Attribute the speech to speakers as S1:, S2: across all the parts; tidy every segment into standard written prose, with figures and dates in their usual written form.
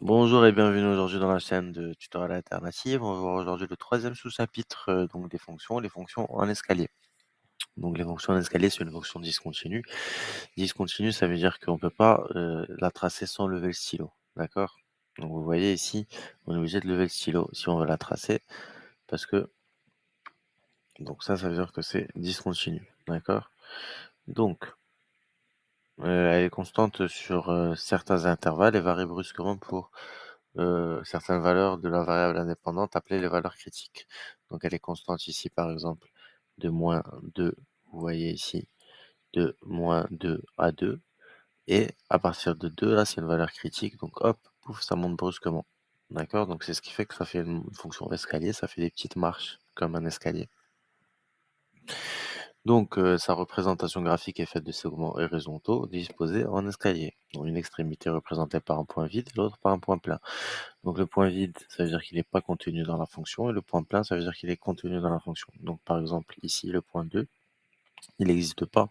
S1: Bonjour et bienvenue aujourd'hui dans la chaîne de tutoriel alternative. On va voir aujourd'hui le troisième sous-chapitre donc des fonctions, les fonctions en escalier. Donc les fonctions en escalier, c'est une fonction discontinue. Discontinue, ça veut dire qu'on ne peut pas la tracer sans lever le stylo. D'accord? Donc vous voyez ici, on est obligé de lever le stylo si on veut la tracer, parce que donc ça veut dire que c'est discontinu. D'accord? Donc elle est constante sur certains intervalles et varie brusquement pour certaines valeurs de la variable indépendante appelées les valeurs critiques. Donc elle est constante ici, par exemple, de moins 2, vous voyez ici, de moins 2 à 2. Et à partir de 2, là, c'est une valeur critique. Donc hop, pouf, ça monte brusquement. D'accord? Donc c'est ce qui fait que ça fait une fonction escalier, ça fait des petites marches comme un escalier. Donc sa représentation graphique est faite de segments horizontaux disposés en escalier. Donc une extrémité représentée par un point vide et l'autre par un point plein. Donc le point vide, ça veut dire qu'il n'est pas contenu dans la fonction, et le point plein, ça veut dire qu'il est contenu dans la fonction. Donc par exemple, ici, le point 2, il n'existe pas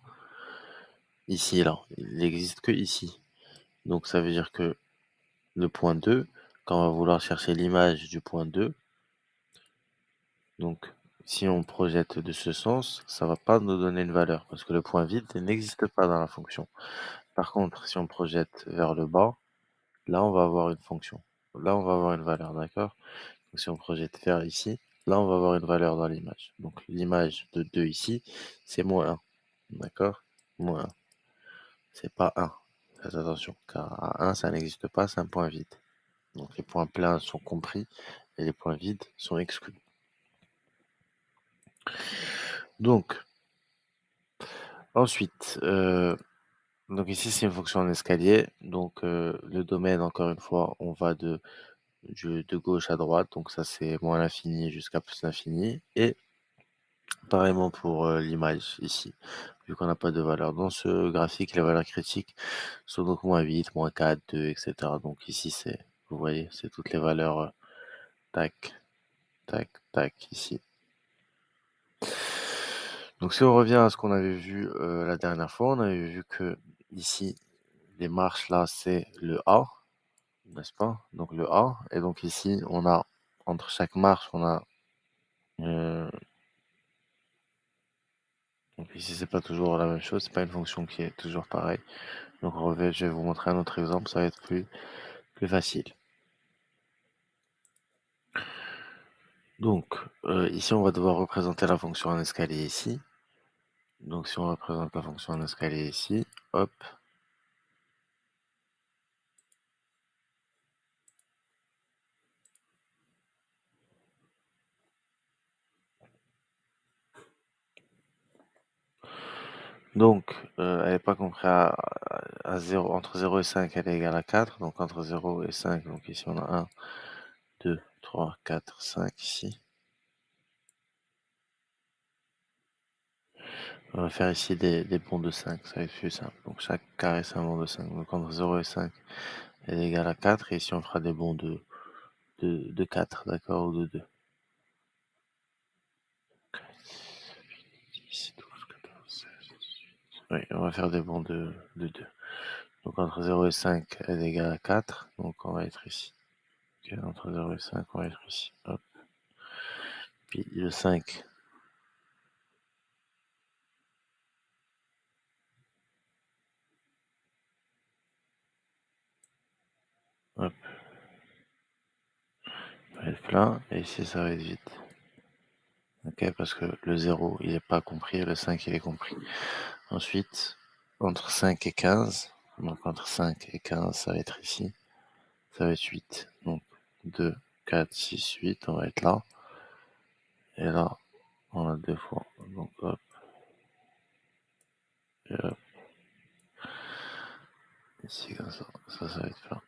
S1: ici et là. Il n'existe que ici. Donc ça veut dire que le point 2, quand on va vouloir chercher l'image du point 2, donc si on projette de ce sens, ça va pas nous donner une valeur, parce que le point vide n'existe pas dans la fonction. Par contre, si on projette vers le bas, là on va avoir une fonction. Là on va avoir une valeur, d'accord? Donc si on projette vers ici, là on va avoir une valeur dans l'image. Donc l'image de 2 ici, c'est moins 1. D'accord? Moins 1. C'est pas 1. Faites attention, car à 1, ça n'existe pas, c'est un point vide. Donc les points pleins sont compris et les points vides sont exclus. Donc, ensuite, donc ici c'est une fonction en escalier. Donc le domaine, encore une fois, on va de gauche à droite. Donc ça c'est moins l'infini jusqu'à plus l'infini. Et pareillement pour l'image ici, vu qu'on n'a pas de valeur. Dans ce graphique, les valeurs critiques sont donc moins 8, moins 4, 2, etc. Donc ici, vous voyez, c'est toutes les valeurs, tac, tac, tac, ici. Donc si on revient à ce qu'on avait vu la dernière fois, on avait vu que ici, les marches là, c'est le A, n'est-ce pas? Donc le A, et donc ici, on a, entre chaque marche, on a euh, donc ici, c'est pas toujours la même chose, c'est pas une fonction qui est toujours pareille. Donc je vais vous montrer un autre exemple, ça va être plus facile. Donc ici, on va devoir représenter la fonction en escalier ici. Donc si on représente la fonction en escalier ici, hop. Donc elle n'est pas comprise à 0, entre 0 et 5, elle est égale à 4. Donc entre 0 et 5, donc ici on a 1, 2, 3, 4, 5 ici. On va faire ici des bonds de 5, ça va être plus simple. Donc chaque carré c'est un bond de 5. Donc entre 0 et 5, elle est égale à 4. Et ici on fera des bonds de 4, d'accord, ou de 2. 10, 12, 14, 16, 18. Oui, on va faire des bonds de 2. Donc entre 0 et 5, elle est égale à 4. Donc on va être ici. Okay, entre 0 et 5, on va être ici. Hop. Puis le 5. Hop. Va être plein. Et ici, ça va être vide. Ok, parce que le 0, il n'est pas compris et le 5, il est compris. Ensuite, entre 5 et 15. Donc entre 5 et 15, ça va être ici. Ça va être 8. Donc 2, 4, 6, 8, on va être là. Et là, on a 2 fois. Donc hop. Et hop. Ici, comme ça. Ça va être plein.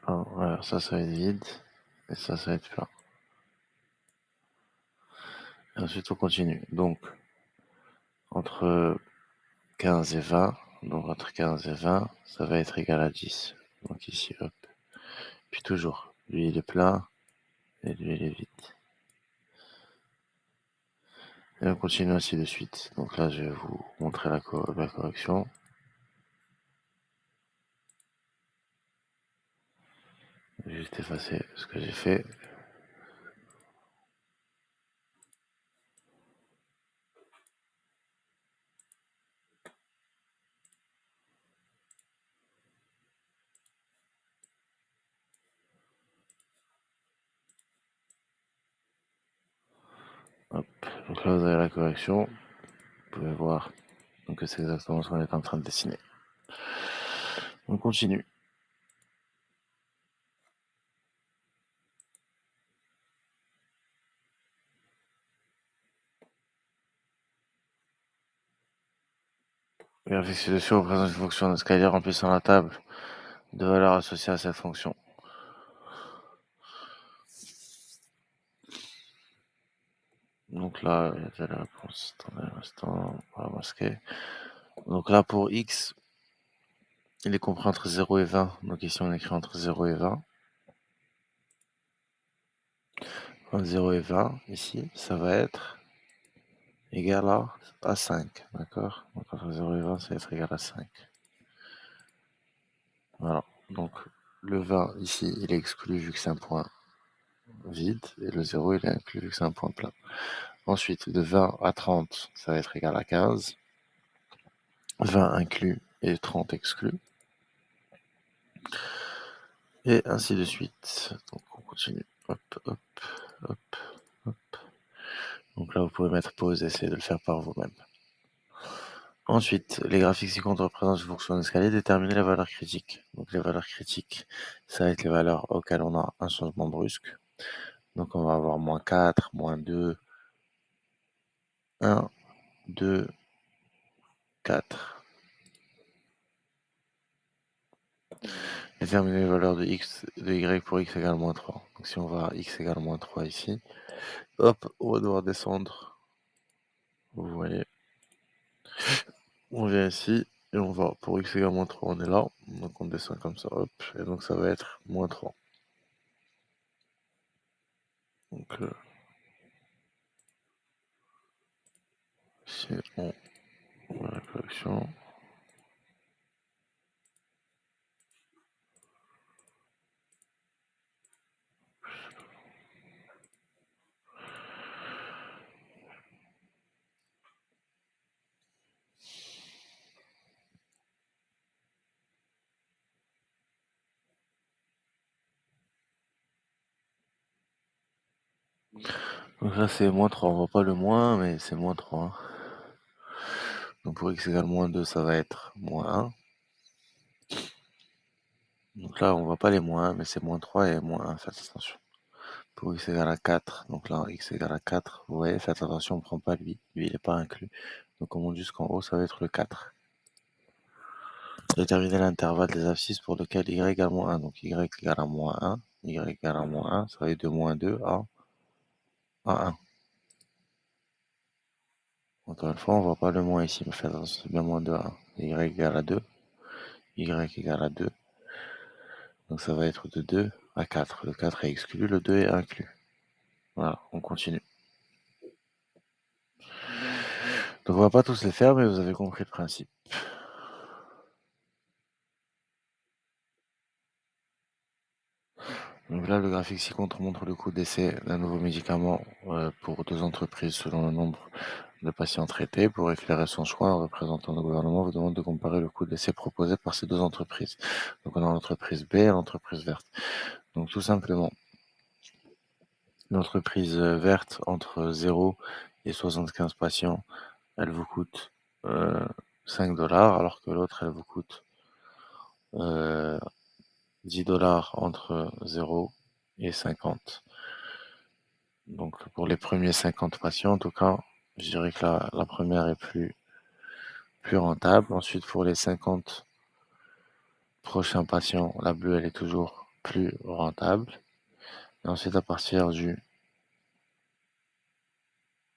S1: Enfin, voilà, ça va être vide. Et ça va être plein. Et ensuite, on continue. Donc, entre 15 et 20, donc entre 15 et 20, ça va être égal à 10. Donc ici, hop. Puis toujours, lui il est plein et lui il est vide. Et on continue ainsi de suite. Donc là, je vais vous montrer la correction. Je vais juste effacer ce que j'ai fait. Hop. Donc là, vous avez la correction. Vous pouvez voir donc, que c'est exactement ce qu'on est en train de dessiner. On continue. Le graphique ci-dessus représente une fonction d'escalier remplissant la table de valeurs associées à cette fonction. Donc là, il y a déjà la réponse. Attendez un instant, on va masquer. Donc là, pour x, il est compris entre 0 et 20. Donc ici, on écrit entre 0 et 20. Entre 0 et 20, ici, ça va être égal à 5. D'accord? Donc entre 0 et 20, ça va être égal à 5. Voilà. Donc le 20, ici, il est exclu vu que c'est un point vide. Et le 0, il est inclus vu que c'est un point plein. Ensuite, de 20 à 30, ça va être égal à 15. 20 inclus et 30 exclus. Et ainsi de suite. Donc on continue. Hop, hop, hop, hop. Donc là, vous pouvez mettre pause et essayer de le faire par vous-même. Ensuite, les graphiques ci-contre représentent une fonction d'escalier. Déterminer les valeurs critiques. Donc les valeurs critiques, ça va être les valeurs auxquelles on a un changement brusque. Donc on va avoir moins 4, moins 2, 1, 2, 4. Déterminer les valeurs de x, de y pour x égale moins 3. Donc si on va à x égale moins 3 ici, hop, on va devoir descendre. Vous voyez. On vient ici et on va pour x égale moins 3, on est là. Donc on descend comme ça, hop, et donc ça va être moins 3. Donc si on voit la correction. Donc là c'est moins 3, on voit pas le moins, mais c'est moins 3. Donc pour x égale moins 2, ça va être moins 1. Donc là on voit pas les moins, mais c'est moins 3 et moins 1, faites attention. Pour x égale à 4, donc là x égale à 4, vous voyez, faites attention, on ne prend pas lui, il n'est pas inclus. Donc on monte jusqu'en haut, ça va être le 4. Déterminer l'intervalle des abscisses pour lequel y égale moins 1. Donc y égale à moins 1, y égale à moins 1, ça va être de moins 2 à 1. Encore une fois, on ne voit pas le moins ici, mais faites attention, c'est bien moins 2 à 1. Y égale à 2, y égale à 2. Donc ça va être de 2 à 4. Le 4 est exclu, le 2 est inclus. Voilà, on continue. Donc on va pas tous les faire, mais vous avez compris le principe. Donc là, le graphique ci-contre montre le coût d'essai d'un nouveau médicament pour 2 entreprises selon le nombre de patients traités. Pour éclairer son choix, un représentant du gouvernement vous demande de comparer le coût d'essai proposé par ces 2 entreprises. Donc on a l'entreprise B et l'entreprise verte. Donc tout simplement, l'entreprise verte entre 0 et 75 patients, elle vous coûte 5$, alors que l'autre, elle vous coûte 10$ entre 0 et 50. Donc pour les premiers 50 patients, en tout cas, je dirais que la première est plus rentable. Ensuite, pour les 50 prochains patients, la bleue, elle est toujours plus rentable. Et ensuite, à partir du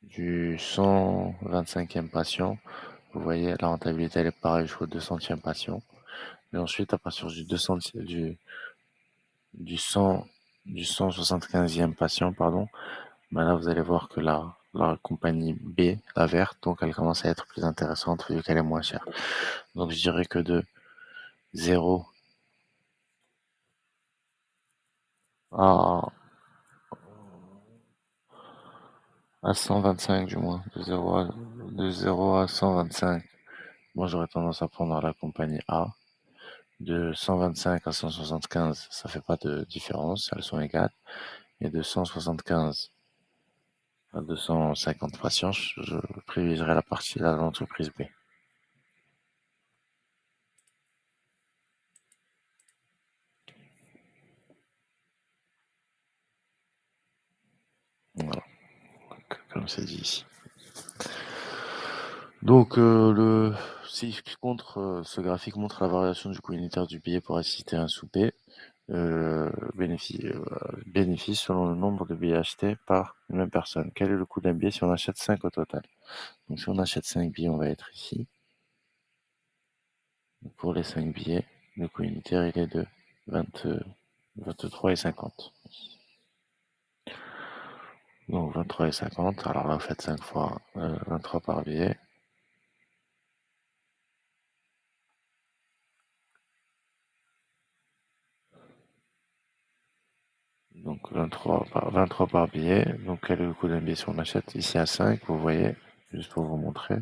S1: 125e patient, vous voyez, la rentabilité, elle est pareille jusqu'au 200e patient. Et ensuite, à partir du 175e patient, pardon, ben là, vous allez voir que la compagnie B, la verte, donc elle commence à être plus intéressante vu qu'elle est moins chère. Donc je dirais que de 0 à, à 125 du moins, de 0 à 125. Moi, j'aurais tendance à prendre la compagnie A. De 125 à 175, ça fait pas de différence, elles sont égales. Et de 175 à 250 patients, je privilégierais la partie de l'entreprise B. Voilà, comme c'est dit ici. Donc, ce graphique montre la variation du coût unitaire du billet pour assister à un souper. Bénéfice, bénéfice selon le nombre de billets achetés par une même personne. Quel est le coût d'un billet si on achète 5 au total? Donc, si on achète 5 billets, on va être ici. Donc, pour les 5 billets, le coût unitaire, il est de 23,50. Donc, 23,50. Alors là, vous faites 5 fois 23 par billet. Donc 23 par billet. Donc quel est le coût d'un billet si on achète ici à 5, vous voyez, juste pour vous montrer.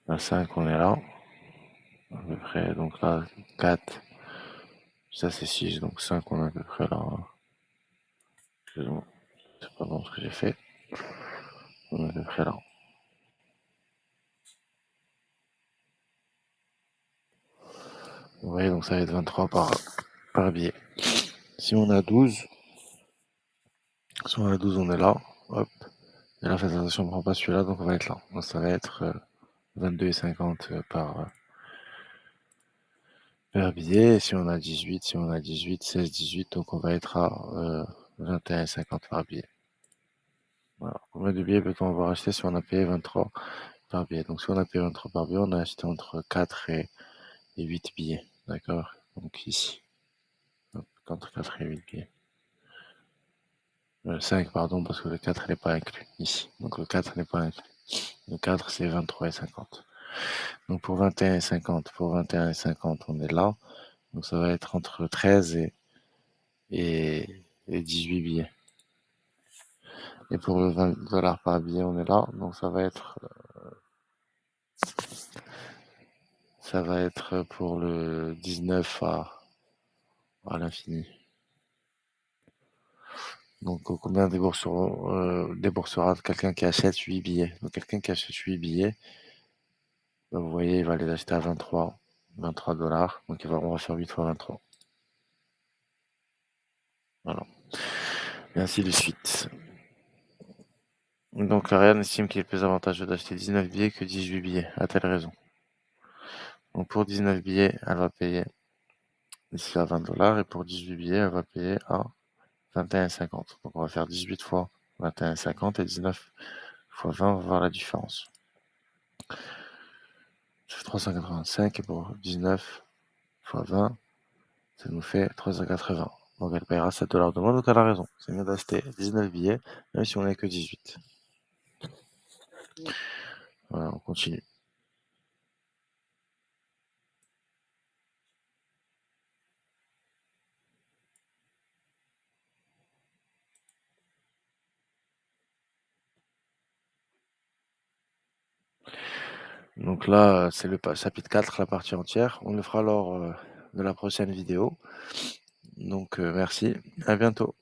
S1: À 5, on est là, à peu près. Donc là, 4, ça c'est 6, donc 5, on est à peu près là. Excusez-moi, c'est pas bon ce que j'ai fait. On est à peu près là. Vous voyez, donc ça va être 23 par billet. Si on a 12, on est là. Hop. Et là, faites attention, on ne prend pas celui-là, donc on va être là. Donc ça va être 22,50 par billet. Et si on a 18, 16, 18, donc on va être à 21,50 par billet. Voilà. Combien de billets peut-on avoir acheté si on a payé 23 par billet? Donc si on a payé 23 par billet, on a acheté entre 4 et 8 billets. D'accord? Donc ici. Hop, entre 4 et 8 billets. 5, pardon, parce que le 4 n'est pas inclus ici. Donc le 4 n'est pas inclus. Le 4, c'est 23,50. Donc pour 21,50, on est là. Donc ça va être entre 13 et 18 billets. Et pour le 20 $ par billet, on est là. Donc ça va être pour le 19 à l'infini. Donc combien déboursera quelqu'un qui achète 8 billets? Donc quelqu'un qui achète 8 billets, ben, vous voyez, il va les acheter à 23 $. Donc on va faire 8 fois 23. Voilà. Et ainsi de suite. Donc Ariane estime qu'il est plus avantageux d'acheter 19 billets que 18 billets. A-t-elle raison? Donc pour 19 billets, elle va payer ici à 20 $ et pour 18 billets, elle va payer à 21,50. Donc on va faire 18 fois 21,50 et 19 fois 20, on va voir la différence. Ça fait 385 et pour 19 fois 20, ça nous fait 380. Donc elle paiera 7 $ de moins, donc elle a raison. C'est mieux d'acheter 19 billets, même si on n'est que 18. Voilà, on continue. Donc là, c'est le chapitre 4, la partie entière. On le fera lors de la prochaine vidéo. Donc merci, à bientôt.